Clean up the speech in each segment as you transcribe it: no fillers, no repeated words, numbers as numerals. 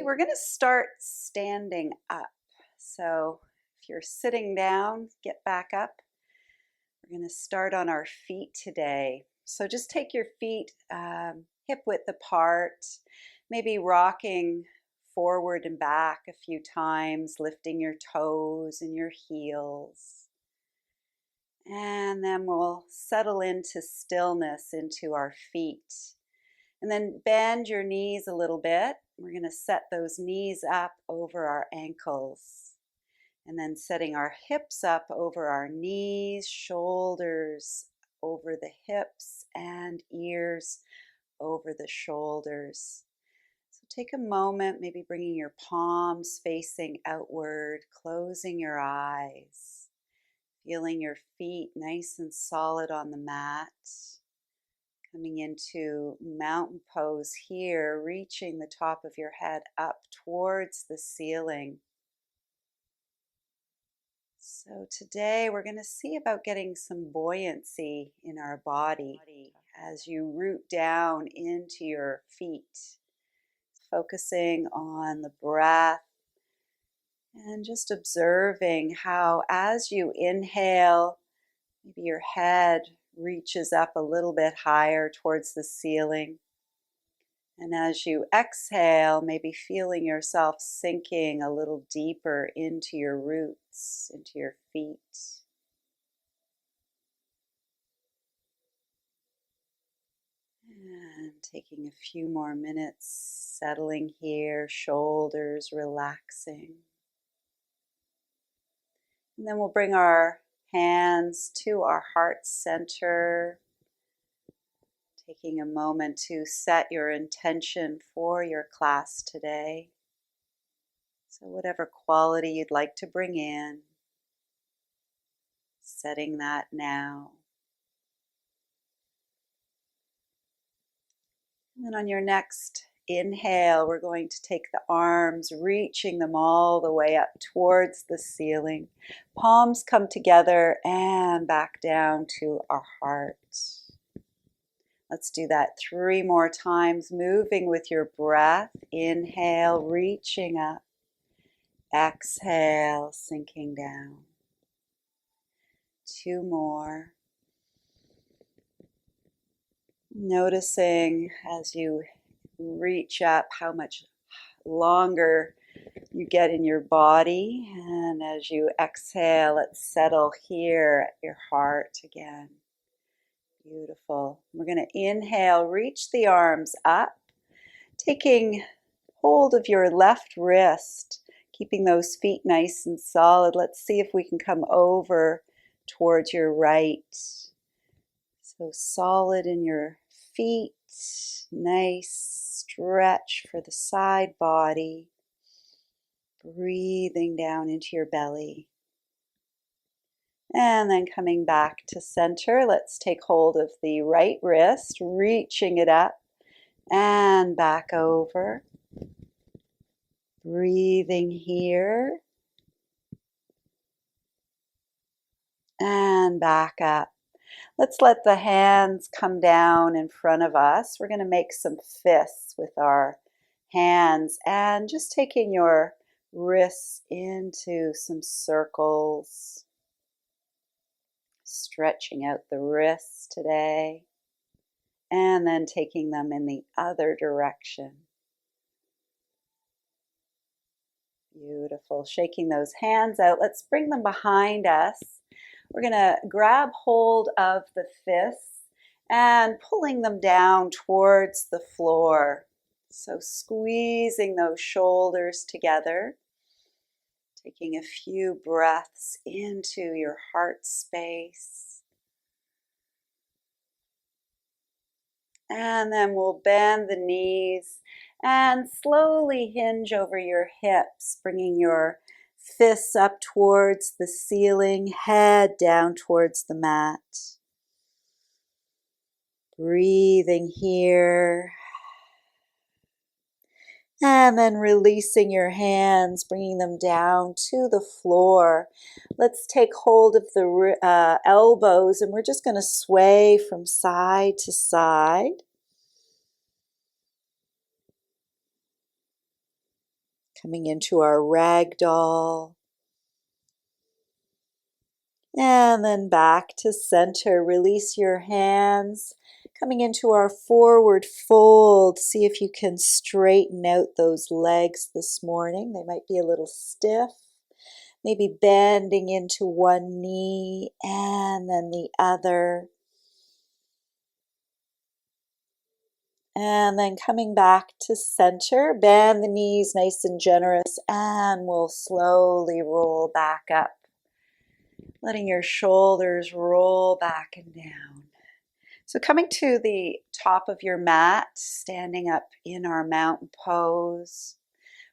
We're going to start standing up. So if you're sitting down, get back up. We're going to start on our feet today. So just take your feet hip width apart, maybe rocking forward and back a few times, lifting your toes and your heels. And then we'll settle into stillness into our feet. And then bend your knees a little bit. We're going to set those knees up over our ankles. And then setting our hips up over our knees, shoulders over the hips, and ears over the shoulders. So take a moment, maybe bringing your palms facing outward, closing your eyes, feeling your feet nice and solid on the mat. Coming into mountain pose here, reaching the top of your head up towards the ceiling. So today we're going to see about getting some buoyancy in our body as you root down into your feet. Focusing on the breath and just observing how as you inhale, maybe your head reaches up a little bit higher towards the ceiling. And as you exhale, maybe feeling yourself sinking a little deeper into your roots, into your feet. And taking a few more minutes, settling here, shoulders relaxing. And then we'll bring our hands to our heart center, taking a moment to set your intention for your class today. So whatever quality you'd like to bring in, setting that now. And then on your next inhale, we're going to take the arms, reaching them all the way up towards the ceiling. Palms come together and back down to our heart. Let's do that 3 more times, moving with your breath. Inhale, reaching up. Exhale, sinking down. 2 more. Noticing as you reach up how much longer you get in your body. And as you exhale, let's settle here at your heart again. Beautiful. We're going to inhale, reach the arms up, taking hold of your left wrist, keeping those feet nice and solid. Let's see if we can come over towards your right. So solid in your feet, nice stretch for the side body. Breathing down into your belly. And then coming back to center, let's take hold of the right wrist, reaching it up and back over. Breathing here and back up. Let's let the hands come down in front of us. We're going to make some fists with our hands and just taking your wrists into some circles. Stretching out the wrists today, and then taking them in the other direction. Beautiful. Shaking those hands out. Let's bring them behind us. We're going to grab hold of the fists and pulling them down towards the floor. So squeezing those shoulders together. Taking a few breaths into your heart space. And then we'll bend the knees and slowly hinge over your hips, bringing your fists up towards the ceiling, head down towards the mat. Breathing here. And then releasing your hands, bringing them down to the floor. Let's take hold of the elbows and we're just going to sway from side to side. Coming into our ragdoll. And then back to center. Release your hands. Coming into our forward fold. See if you can straighten out those legs this morning. They might be a little stiff. Maybe bending into one knee and then the other. And then coming back to center. Bend the knees nice and generous, and we'll slowly roll back up. Letting your shoulders roll back and down. So coming to the top of your mat, standing up in our mountain pose.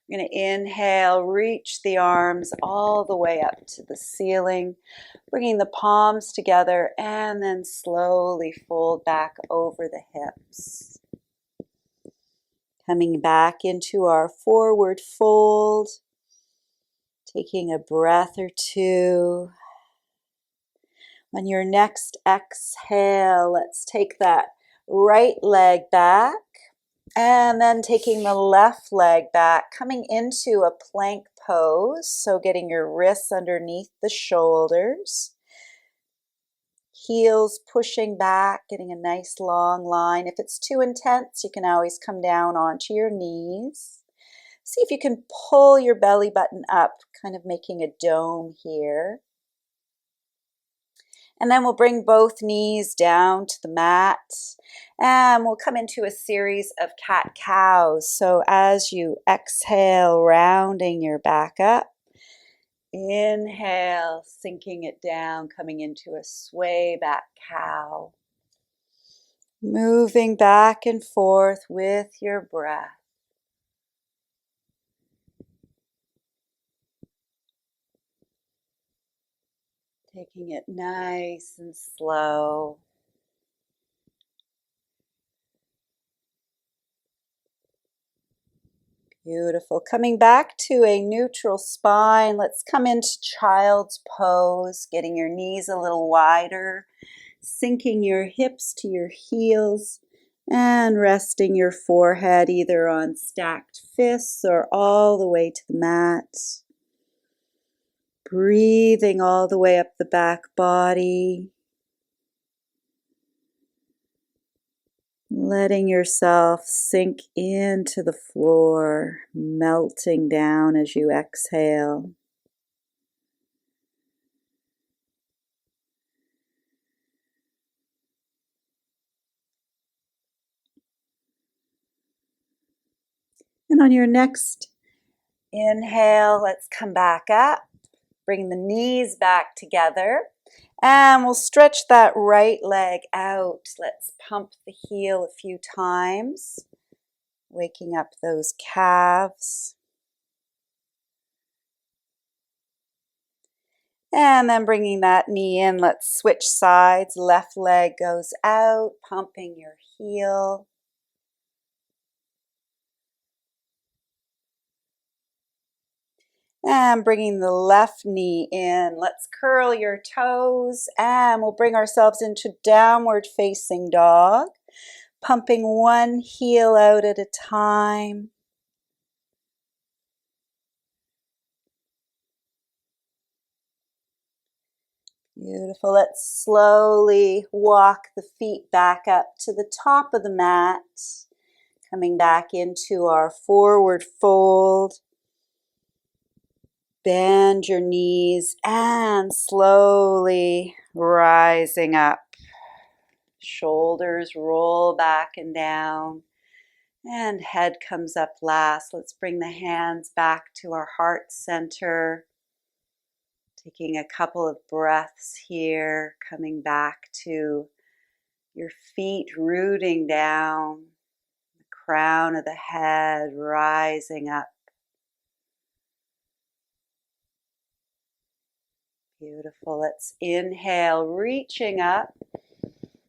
We're going to inhale, reach the arms all the way up to the ceiling, bringing the palms together, and then slowly fold back over the hips. Coming back into our forward fold, taking a breath or two. On your next exhale, let's take that right leg back and then taking the left leg back, coming into a plank pose. So getting your wrists underneath the shoulders, heels pushing back, getting a nice long line. If it's too intense, you can always come down onto your knees. See if you can pull your belly button up, kind of making a dome here. And then we'll bring both knees down to the mat and we'll come into a series of cat-cows. So as you exhale, rounding your back up, inhale, sinking it down, coming into a sway back cow. Moving back and forth with your breath. Taking it nice and slow. Beautiful. Coming back to a neutral spine. Let's come into child's pose, getting your knees a little wider, sinking your hips to your heels, and resting your forehead either on stacked fists or all the way to the mat. Breathing all the way up the back body. Letting yourself sink into the floor, melting down as you exhale. And on your next inhale, let's come back up. Bring the knees back together. And we'll stretch that right leg out. Let's pump the heel a few times, waking up those calves. And then bringing that knee in, let's switch sides. Left leg goes out, pumping your heel. And bringing the left knee in. Let's curl your toes and we'll bring ourselves into downward facing dog. Pumping one heel out at a time. Beautiful. Let's slowly walk the feet back up to the top of the mat. Coming back into our forward fold. Bend your knees and slowly rising up. Shoulders roll back and down. And head comes up last. Let's bring the hands back to our heart center. Taking a couple of breaths here, coming back to your feet rooting down, the crown of the head rising up. Beautiful. Let's inhale, reaching up,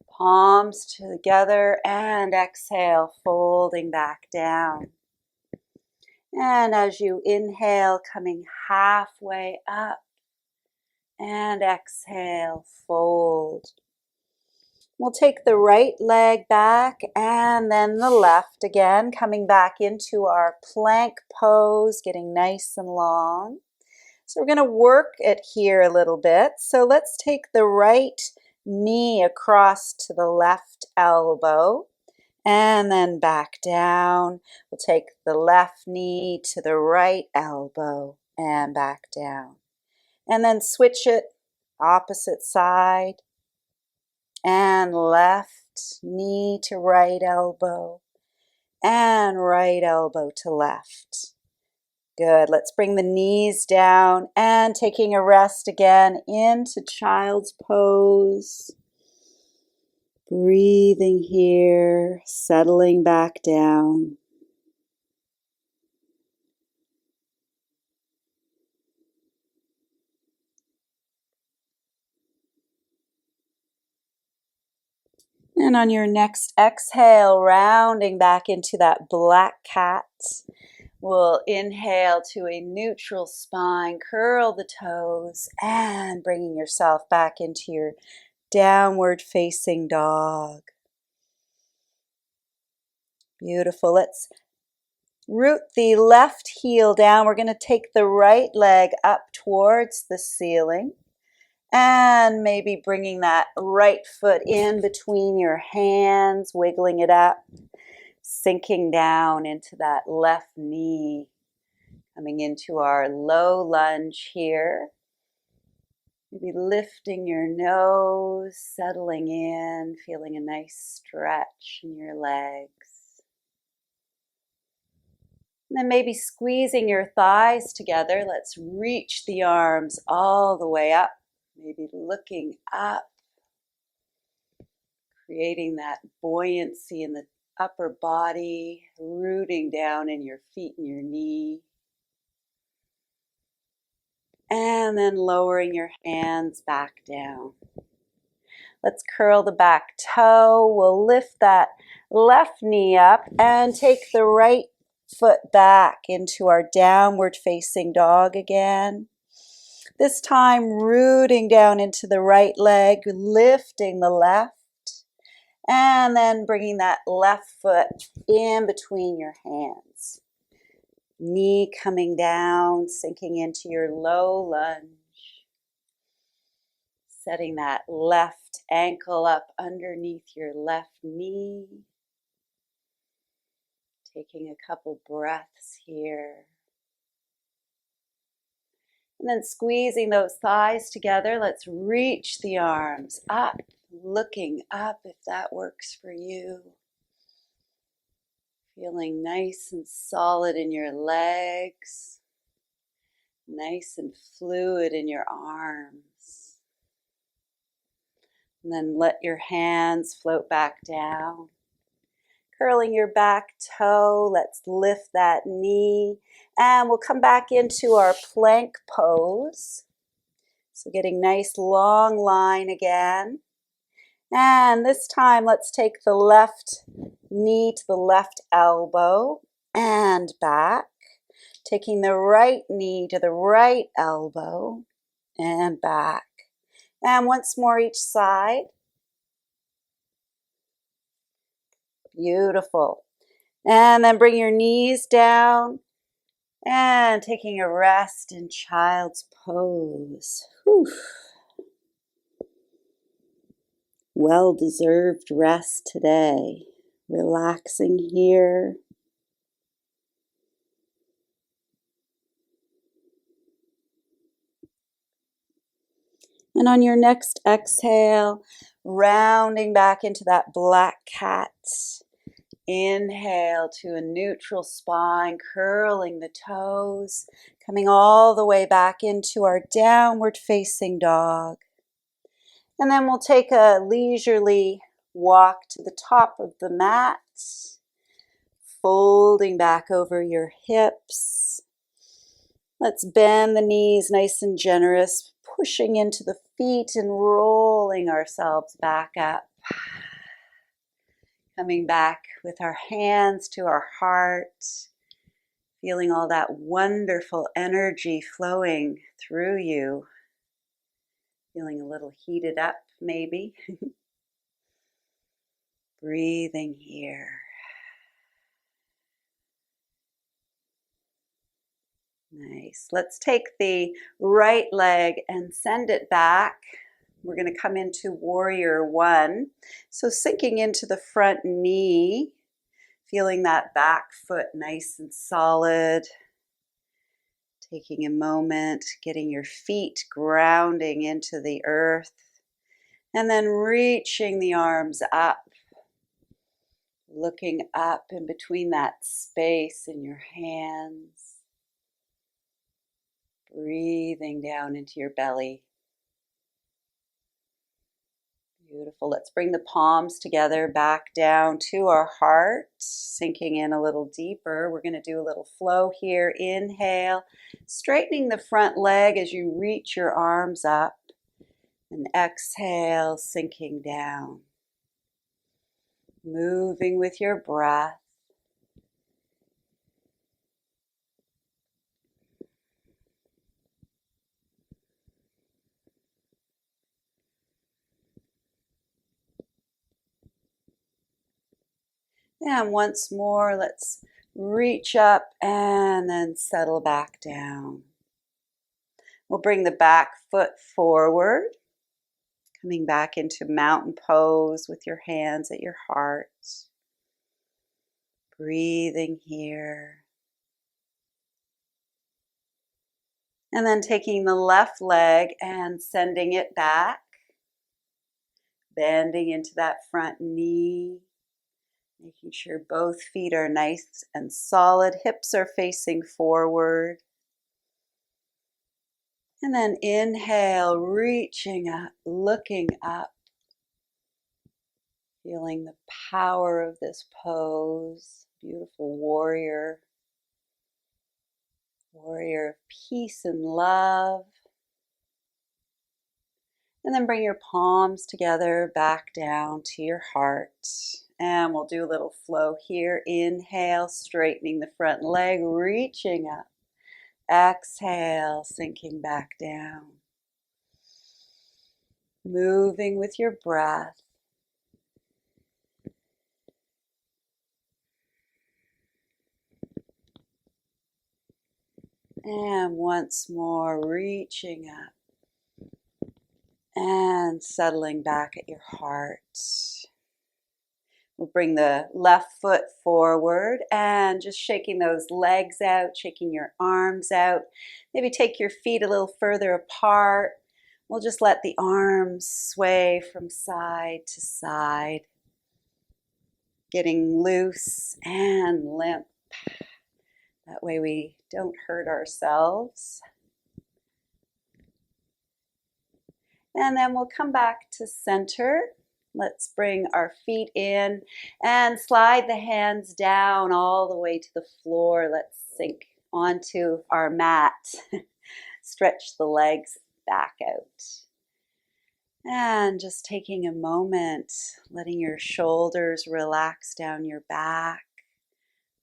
palms together, and exhale, folding back down. And as you inhale, coming halfway up, and exhale, fold. We'll take the right leg back and then the left again, coming back into our plank pose, getting nice and long. So we're going to work it here a little bit. So let's take the right knee across to the left elbow and then back down. We'll take the left knee to the right elbow and back down. And then switch it opposite side and left knee to right elbow and right elbow to left. Good. Let's bring the knees down and taking a rest again into child's pose. Breathing here, settling back down. And on your next exhale, rounding back into that black cat. We'll inhale to a neutral spine, curl the toes, and bringing yourself back into your downward facing dog. Beautiful. Let's root the left heel down. We're going to take the right leg up towards the ceiling. And maybe bringing that right foot in between your hands, wiggling it up, sinking down into that left knee. Coming into our low lunge here. Maybe lifting your nose, settling in, feeling a nice stretch in your legs. And then maybe squeezing your thighs together. Let's reach the arms all the way up. Maybe looking up, creating that buoyancy in the upper body, rooting down in your feet and your knee. And then lowering your hands back down. Let's curl the back toe. We'll lift that left knee up and take the right foot back into our downward facing dog again. This time rooting down into the right leg, lifting the left, and then bringing that left foot in between your hands. Knee coming down, sinking into your low lunge. Setting that left ankle up underneath your left knee. Taking a couple breaths here. And then squeezing those thighs together, let's reach the arms up, looking up if that works for you. Feeling nice and solid in your legs, nice and fluid in your arms. And then let your hands float back down. Curling your back toe, let's lift that knee. And we'll come back into our plank pose. So getting nice long line again. And this time let's take the left knee to the left elbow and back. Taking the right knee to the right elbow and back. And once more each side. Beautiful. And then bring your knees down and taking a rest in child's pose. Whew. Well-deserved rest today. Relaxing here. And on your next exhale, rounding back into that black cat. Inhale to a neutral spine, curling the toes, coming all the way back into our downward facing dog. And then we'll take a leisurely walk to the top of the mat, folding back over your hips. Let's bend the knees nice and generous, pushing into the feet and rolling ourselves back up. Coming back with our hands to our heart, feeling all that wonderful energy flowing through you. Feeling a little heated up, maybe. Breathing here. Nice. Let's take the right leg and send it back. We're going to come into warrior one. So sinking into the front knee, feeling that back foot nice and solid. Taking a moment, getting your feet grounding into the earth. And then reaching the arms up. Looking up in between that space in your hands. Breathing down into your belly. Beautiful. Let's bring the palms together back down to our heart, sinking in a little deeper. We're going to do a little flow here. Inhale, straightening the front leg as you reach your arms up. And exhale, sinking down. Moving with your breath. And once more, let's reach up and then settle back down. We'll bring the back foot forward, coming back into mountain pose with your hands at your heart. Breathing here. And then taking the left leg and sending it back, bending into that front knee. Making sure both feet are nice and solid. Hips are facing forward. And then inhale, reaching up, looking up. Feeling the power of this pose. Beautiful warrior. Warrior of peace and love. And then bring your palms together back down to your heart. And we'll do a little flow here. Inhale, straightening the front leg, reaching up. Exhale, sinking back down. Moving with your breath. And once more, reaching up. And settling back at your heart. We'll bring the left foot forward and just shaking those legs out, shaking your arms out. Maybe take your feet a little further apart. We'll just let the arms sway from side to side. Getting loose and limp. That way we don't hurt ourselves. And then we'll come back to center. Let's bring our feet in and slide the hands down all the way to the floor. Let's sink onto our mat. Stretch the legs back out. And just taking a moment, letting your shoulders relax down your back.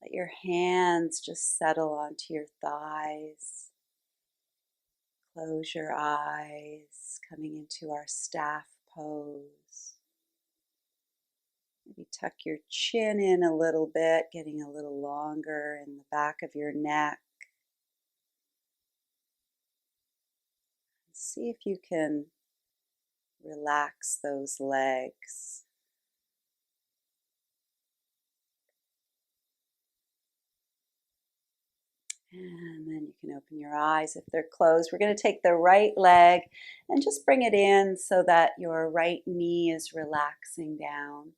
Let your hands just settle onto your thighs. Close your eyes, coming into our staff pose. Maybe tuck your chin in a little bit, getting a little longer in the back of your neck. See if you can relax those legs. And then you can open your eyes if they're closed. We're going to take the right leg and just bring it in so that your right knee is relaxing down.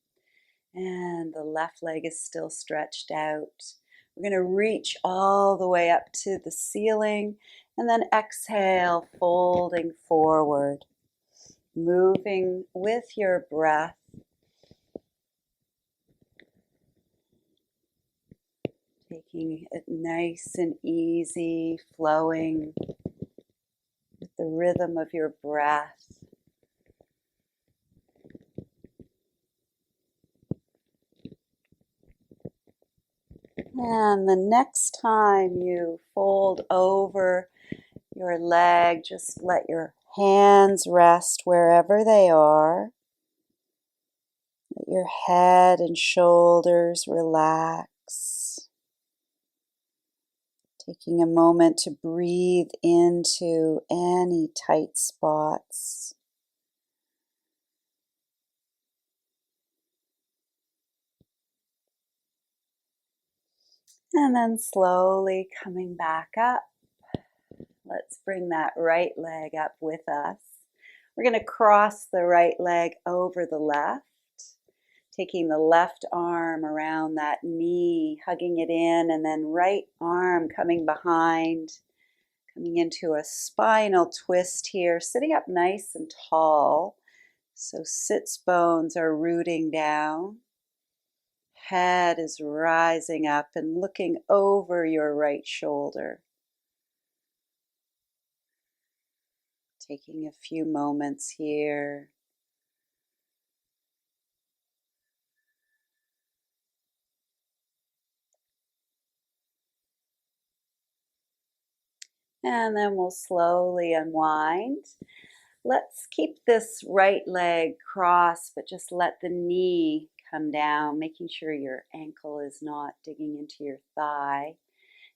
And the left leg is still stretched out. We're going to reach all the way up to the ceiling and then exhale, folding forward. Moving with your breath. Taking it nice and easy, flowing with the rhythm of your breath. And the next time you fold over your leg, just let your hands rest wherever they are. Let your head and shoulders relax. Taking a moment to breathe into any tight spots. And then slowly coming back up. Let's bring that right leg up with us. We're going to cross the right leg over the left, taking the left arm around that knee, hugging it in, and then right arm coming behind, coming into a spinal twist here, sitting up nice and tall. So sits bones are rooting down. Head is rising up and looking over your right shoulder. Taking a few moments here. And then we'll slowly unwind. Let's keep this right leg crossed, but just let the knee come down, making sure your ankle is not digging into your thigh.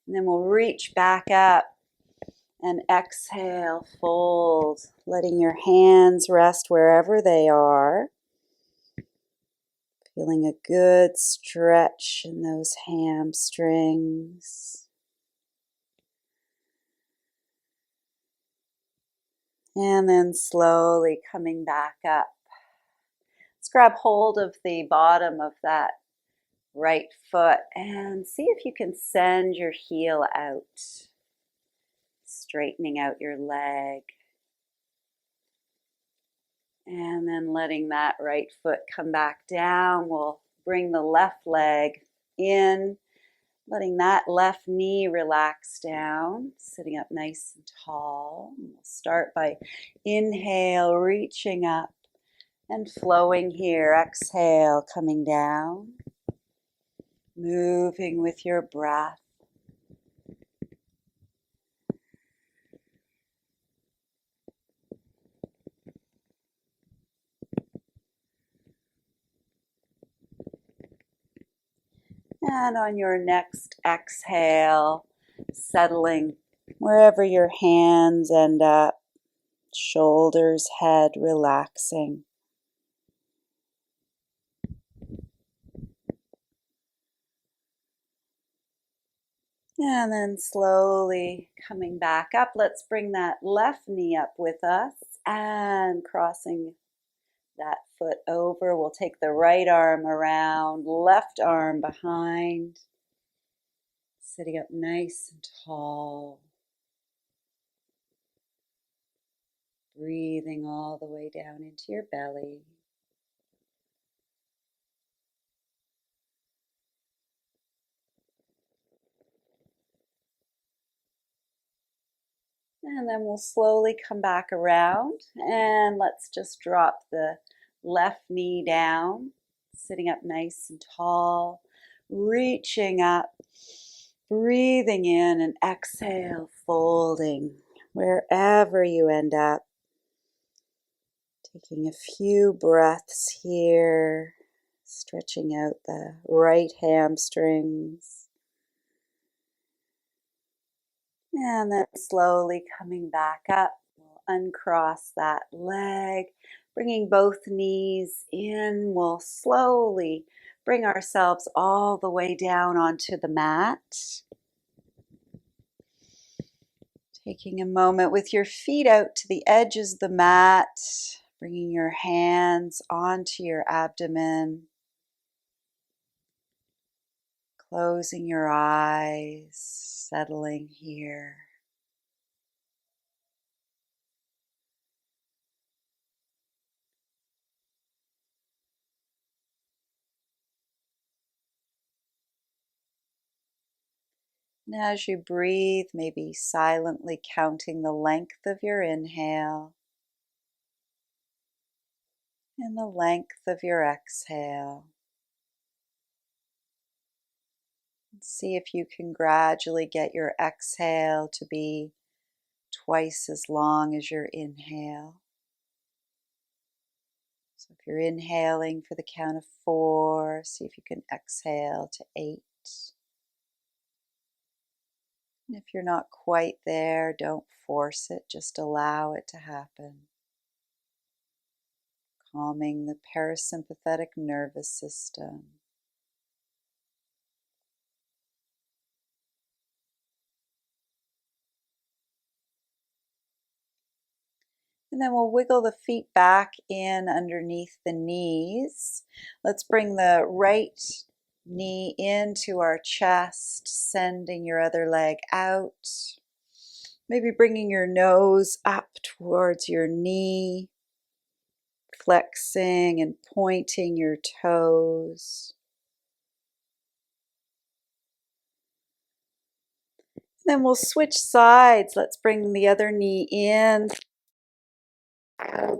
And then we'll reach back up and exhale, fold, letting your hands rest wherever they are. Feeling a good stretch in those hamstrings. And then slowly coming back up. Let's grab hold of the bottom of that right foot and see if you can send your heel out, straightening out your leg. And then letting that right foot come back down. We'll bring the left leg in, letting that left knee relax down, sitting up nice and tall. And we'll start by inhale, reaching up and flowing here. Exhale, coming down, moving with your breath. And on your next exhale, settling wherever your hands end up, shoulders, head relaxing. And then slowly coming back up, let's bring that left knee up with us and crossing that foot over. We'll take the right arm around, left arm behind, sitting up nice and tall. Breathing all the way down into your belly. And then we'll slowly come back around and let's just drop the left knee down, sitting up nice and tall, reaching up, breathing in and exhale, folding wherever you end up. Taking a few breaths here, stretching out the right hamstrings. And then slowly coming back up, we'll uncross that leg, bringing both knees in. We'll slowly bring ourselves all the way down onto the mat. Taking a moment with your feet out to the edges of the mat, bringing your hands onto your abdomen. Closing your eyes, settling here. And as you breathe, maybe silently counting the length of your inhale and the length of your exhale. See if you can gradually get your exhale to be twice as long as your inhale. So if you're inhaling for the count of 4, see if you can exhale to 8. And if you're not quite there, don't force it, just allow it to happen. Calming the parasympathetic nervous system. And then we'll wiggle the feet back in underneath the knees. Let's bring the right knee into our chest, sending your other leg out. Maybe bringing your nose up towards your knee, flexing and pointing your toes. Then we'll switch sides. Let's bring the other knee in,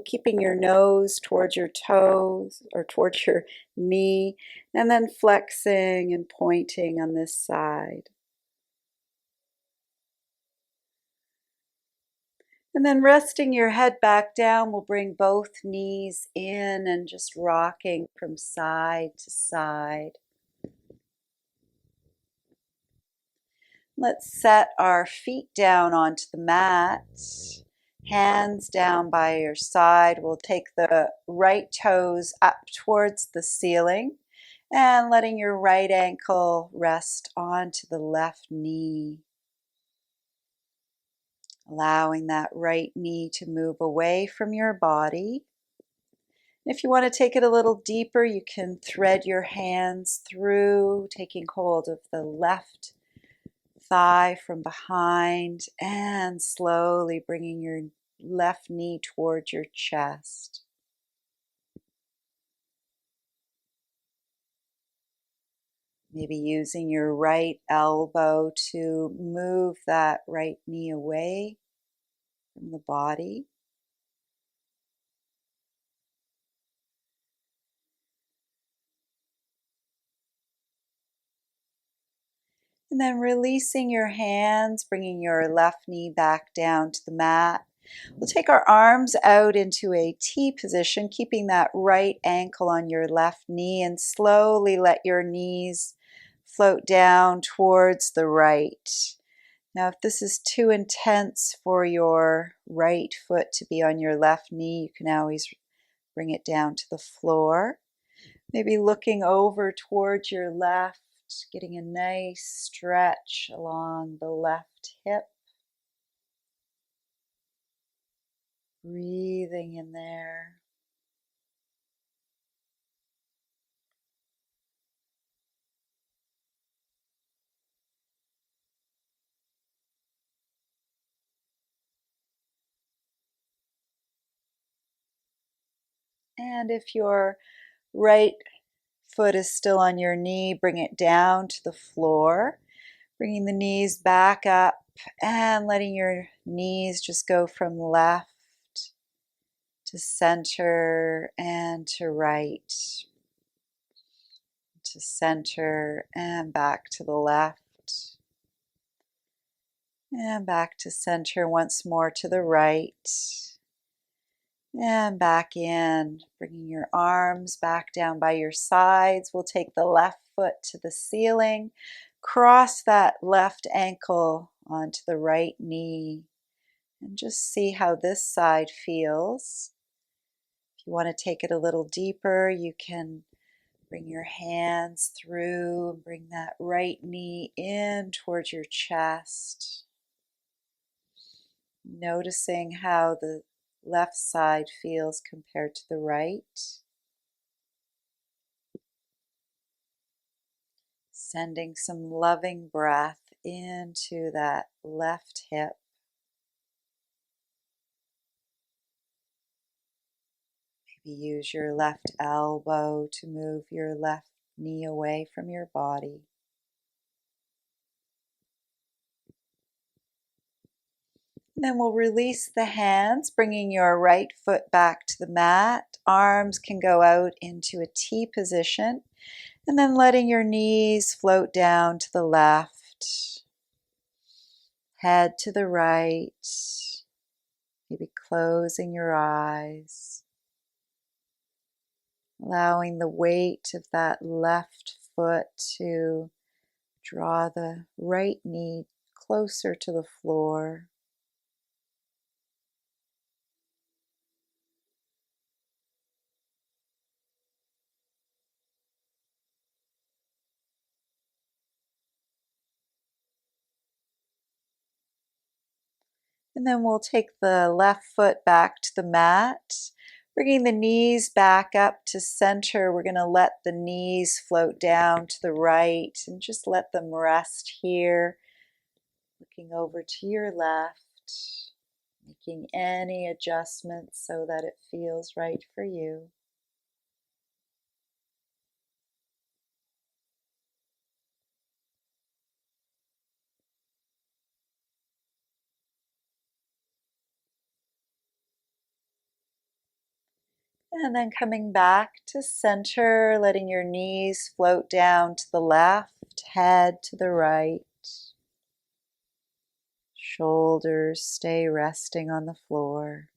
keeping your nose towards your toes or towards your knee, and then flexing and pointing on this side. And then resting your head back down, we'll bring both knees in and just rocking from side to side. Let's set our feet down onto the mat. Hands down by your side. We'll take the right toes up towards the ceiling and letting your right ankle rest onto the left knee. Allowing that right knee to move away from your body. If you want to take it a little deeper, you can thread your hands through, taking hold of the left thigh from behind and slowly bringing your left knee towards your chest. Maybe using your right elbow to move that right knee away from the body. And then releasing your hands, bringing your left knee back down to the mat. We'll take our arms out into a T position, keeping that right ankle on your left knee, and slowly let your knees float down towards the right. Now, if this is too intense for your right foot to be on your left knee, you can always bring it down to the floor. Maybe looking over towards your left, getting a nice stretch along the left hip. Breathing in there. And if your right foot is still on your knee, bring it down to the floor. Bringing the knees back up and letting your knees just go from left to center and to right, to center and back to the left, and back to center once more to the right, and back in, bringing your arms back down by your sides. We'll take the left foot to the ceiling, cross that left ankle onto the right knee, and just see how this side feels. If you want to take it a little deeper, you can bring your hands through and bring that right knee in towards your chest. Noticing how the left side feels compared to the right. Sending some loving breath into that left hip. Maybe use your left elbow to move your left knee away from your body. Then we'll release the hands, bringing your right foot back to the mat. Arms can go out into a T position, and then letting your knees float down to the left, head to the right, maybe closing your eyes. allowing the weight of that left foot to draw the right knee closer to the floor. And then we'll take the left foot back to the mat, bringing the knees back up to center. We're going to let the knees float down to the right and just let them rest here, looking over to your left, making any adjustments so that it feels right for you. And then coming back to center, letting your knees float down to the left, head to the right. Shoulders stay resting on the floor.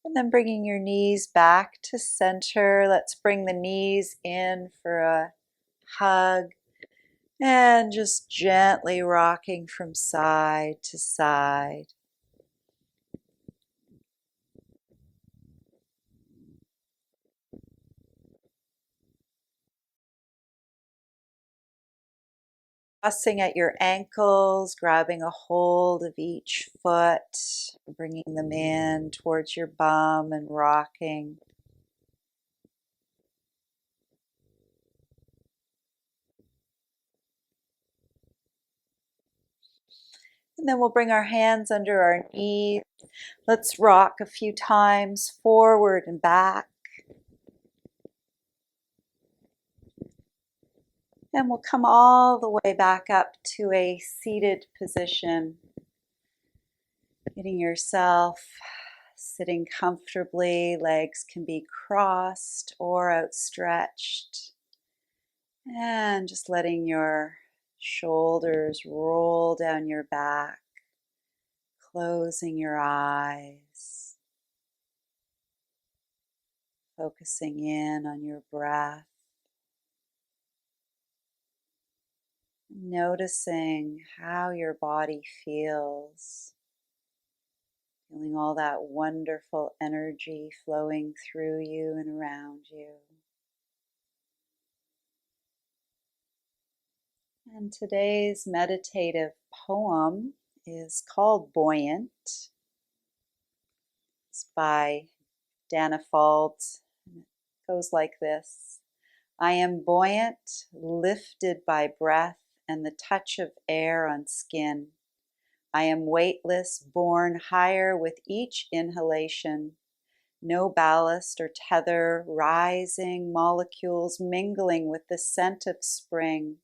And then bringing your knees back to center. Let's bring the knees in for a hug and just gently rocking from side to side. Crossing at your ankles, grabbing a hold of each foot, bringing them in towards your bum and rocking. And then we'll bring our hands under our knees. Let's rock a few times forward and back. And we'll come all the way back up to a seated position. Getting yourself sitting comfortably. Legs can be crossed or outstretched. And just letting your shoulders roll down your back. Closing your eyes. Focusing in on your breath. Noticing how your body feels. Feeling all that wonderful energy flowing through you and around you. And today's meditative poem is called Buoyant. It's by Dana Faulds. It goes like this. I am buoyant, lifted by breath and the touch of air on skin. I am weightless, borne higher with each inhalation. No ballast or tether, rising molecules mingling with the scent of spring.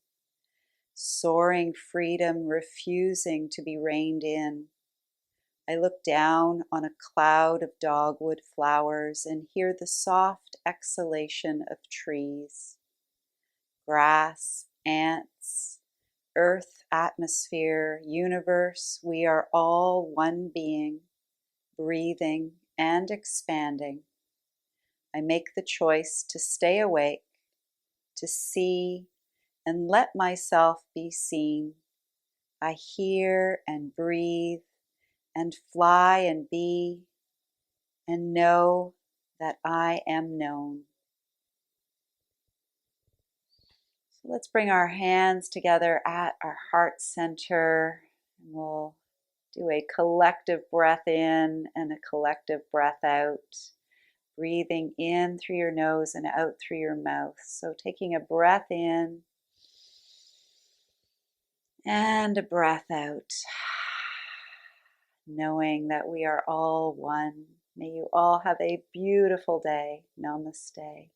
Soaring freedom, refusing to be reined in. I look down on a cloud of dogwood flowers and hear the soft exhalation of trees. Grass, ants, earth, atmosphere, universe, we are all one being, breathing and expanding. I make the choice to stay awake, to see and let myself be seen. I hear and breathe and fly and be and know that I am known. So let's bring our hands together at our heart center and we'll do a collective breath in and a collective breath out. Breathing in through your nose and out through your mouth. So taking a breath in and a breath out. Knowing that we are all one. May you all have a beautiful day. Namaste.